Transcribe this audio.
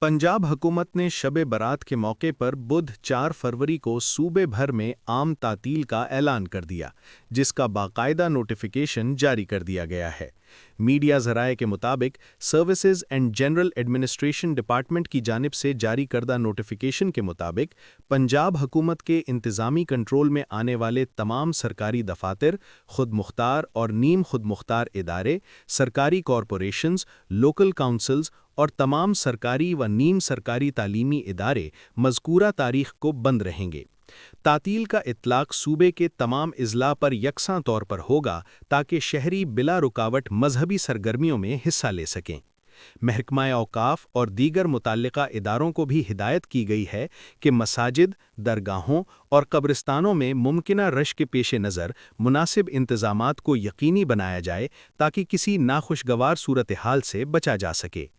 पंजाब हुकूमत ने शब बारात के मौके पर बुध 4 फरवरी को सूबे भर में आम तातील का ऐलान कर दिया, जिसका बाकायदा नोटिफिकेशन जारी कर दिया गया है। मीडिया ज़राए के मुताबिक services and general administration department की जानिब से जारी करदा नोटिफिकेशन के मुताबिक पंजाब हुकूमत के इंतज़ामी कंट्रोल में आने वाले तमाम सरकारी दफातर, खुद मुख्तार और नीम खुद मुख्तार इदारे, सरकारी कॉरपोरेशंस, लोकल काउंसिल्स और तमाम सरकारी व नीम सरकारी तालीमी इदारे मज़कूरा तारीख को बंद रहेंगे। तातील का इत्लाक सूबे के तमाम इज़ला पर यकसां तौर पर होगा ताकि शहरी बिला रुकावट मजहबी सरगर्मियों में हिस्सा ले सकें। महकमा औकाफ और दीगर मुतल्लिका इदारों को भी हिदायत की गई है कि मसाजिद, दरगाहों और कब्रिस्तानों में मुमकिना रश के पेश नज़र मुनासिब इंतज़ामात को यकीनी बनाया जाए ताकि किसी नाखुशगवार सूरत हाल से बचा जा सके।